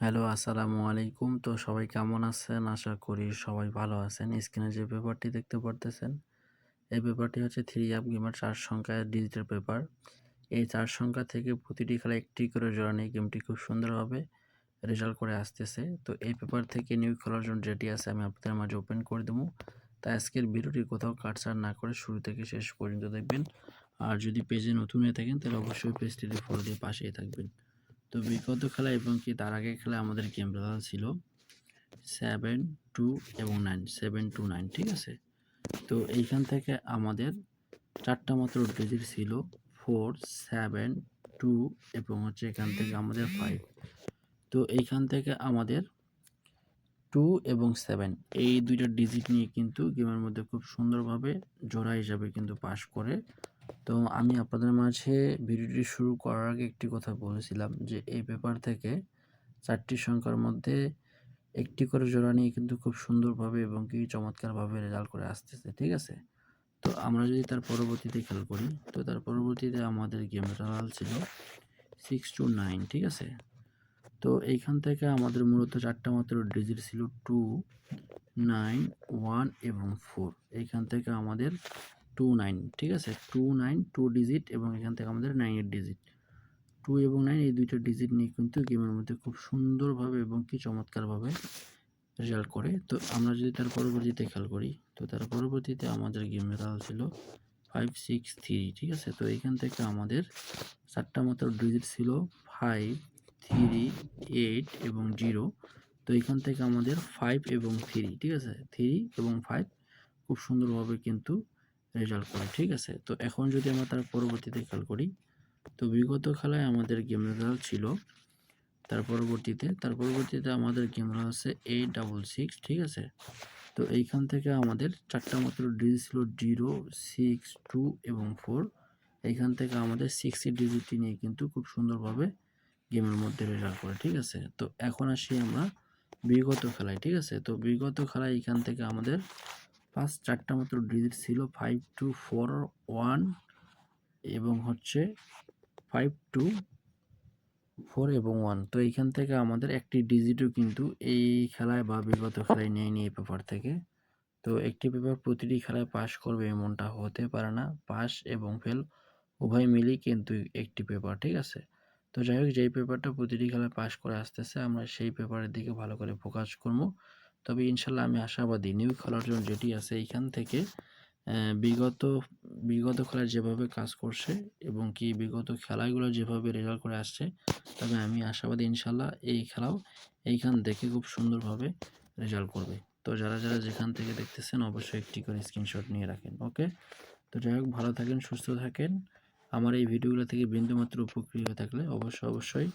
Hello, আসসালামু আলাইকুম। তো সবাই কেমন আছেন? আশা করি সবাই ভালো আছেন। স্ক্রিনে যে পেপারটি দেখতে পারতেছেন, এই পেপারটি হচ্ছে 3 আপ গেমের 4 সংখ্যার ডিজিটাল পেপার। এই 4 সংখ্যা থেকে প্রতিটি খেলায় একটি করে জোড়া নিয়ে গেমটি খুব সুন্দরভাবে রেজাল্ট করে আসতেছে। তো এই পেপার থেকে নিউ খেলার জন্য যেটি আছে আমি আপনাদের মাঝে ওপেন করে দেবো। তাই আজকের ভিডিওটি কোথাও কাটছাড় না করে শুরু থেকে শেষ পর্যন্ত দেখবেন। আর যদি পেজে নতুন হয়ে থাকেন তাহলে অবশ্যই পেজটিতে ফলো দিয়ে পাশেই থাকবেন। তো বিগত খেলা এবং কি তার আগের খেলায় আমাদের গেম রেজাল্ট ছিল 7, 2 এবং 9, 7 to 9, ঠিক আছে। তো এইখান থেকে আমাদের 4টা মাত্র ডিজিট ছিল 4, 7, 2 এবং হচ্ছে এখান থেকে আমাদের 5। তো এইখান থেকে আমাদের 2 এবং 7 এই দুইটা ডিজিট নিয়ে কিন্তু গেমের মধ্যে খুব সুন্দরভাবে জোড়া হিসাবে কিন্তু পাস করে। তো আমি আপনাদের মাঝে ভিডিওটি শুরু করার আগে একটি কথা বলেছিলাম যে এই পেপার থেকে 4টি সংখ্যার মধ্যে একটি করে জোড়া নিয়ে কিন্তু খুব সুন্দরভাবে এবং কি চমৎকারভাবে রেজাল্ট করে আসতেছে, ঠিক আছে। তো আমরা যদি তার পরবর্তীতে খেয়াল করি, তো তার পরবর্তীতে আমাদের গেম রেজাল্ট ছিল 6 to 9, ঠিক আছে। তো এইখান থেকে আমাদের মূলত 4টা মাত্র ডিজিট ছিল 2, 9, 1 এবং 4। এইখান থেকে আমাদের 2, 9, ঠিক আছে। 2, 9 2 ডিজিট এবং এখান থেকে আমাদের 9 এর ডিজিট 2 এবং 9 এই দুইটা ডিজিট নিয়ে কিন্তু গেমের মধ্যে খুব সুন্দরভাবে এবং কি চমৎকারভাবে রেজাল্ট করে। তো আমরা যদি তার পরবর্তীতে খেয়াল করি, তো তার পরবর্তীতে আমাদের গেম রেজাল্ট ছিল 5, 6, 3, ঠিক আছে। তো এইখান থেকে আমাদের 4টা মাত্র ডিজিট ছিল 5, 3, 8 এবং 0। তো এখান থেকে আমাদের 5 এবং 3, ঠিক আছে, 3 এবং 5 খুব সুন্দরভাবে কিন্তু রেজাল্ট করে, ঠিক আছে। তো এখন যদি আমরা তার পরবর্তীতে খেয়াল করি, তো বিগত খেলায় আমাদের গেম রেজাল্ট ছিল তার পরবর্তীতে আমাদের ক্যামেরা আছে 866, ঠিক আছে। তো এইখান থেকে আমাদের 4টা মাত্র ডিজিট ছিল 0, 6, 2 এবং 4। এইখান থেকে আমাদের 6 ডিজিটটি নিয়ে কিন্তু খুব সুন্দরভাবে গেমের মধ্যে রেজাল্ট করে, ঠিক আছে। তো এখন আসি আমরা বিগত খেলায়, ঠিক আছে। তো বিগত খেলায় এইখান থেকে আমাদের 4টা মাত্র ডিজিট ছিল 5, 2, 4, 1 এবং হচ্ছে 5, 2, 4 এবং 1। তো এইখান থেকে আমাদের একটি ডিজিটও কিন্তু এই খেলায় বা বিগত খেলায় নেয়নি এই পেপার থেকে। তো একটি পেপার প্রতিটি খেলায় পাস করবে এমনটা হতে পারে না। পাস এবং ফেল উভয় মিলেই কিন্তু একটি পেপার, ঠিক আছে। তো যাই হোক, যেই পেপারটা প্রতিটি খেলায় পাস করে আসতেছে আমরা সেই পেপারের দিকে ভালো করে ফোকাস করবো। তবে ইনশাল্লাহ আমি আশাবাদী নিউ খেলার জন্য যেটি আছে এইখান থেকে বিগত বিগত খেলায় যেভাবে কাজ করছে এবং কি বিগত খেলাগুলো যেভাবে রেজাল্ট করে আসছে, তবে আমি আশাবাদী ইনশাল্লাহ এই খেলাও এইখান থেকে খুব সুন্দরভাবে রেজাল্ট করবে। তো যারা যারা যেখান থেকে দেখতেছেন অবশ্যই একটি করে স্ক্রিনশট নিয়ে রাখেন, ওকে। তো যাই হোক, ভালো থাকেন, সুস্থ থাকেন। আমার এই ভিডিওগুলো থেকে বিন্দুমাত্র উপকৃত হয়ে থাকলে অবশ্যই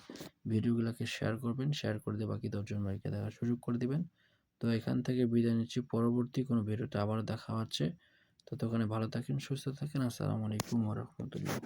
ভিডিওগুলোকে শেয়ার করবেন, শেয়ার করে দিয়ে বাকি 10 জন ভাইকে দেখার সুযোগ করে দিবেন। তো এখান থেকে বিদায় নিচ্ছি, পরবর্তী কোনো ভিডিওতে আবারও দেখা হচ্ছে। ততক্ষণে ভালো থাকেন, সুস্থ থাকেন। আসসালামু আলাইকুম ওয়া রাহমাতুল্লাহ।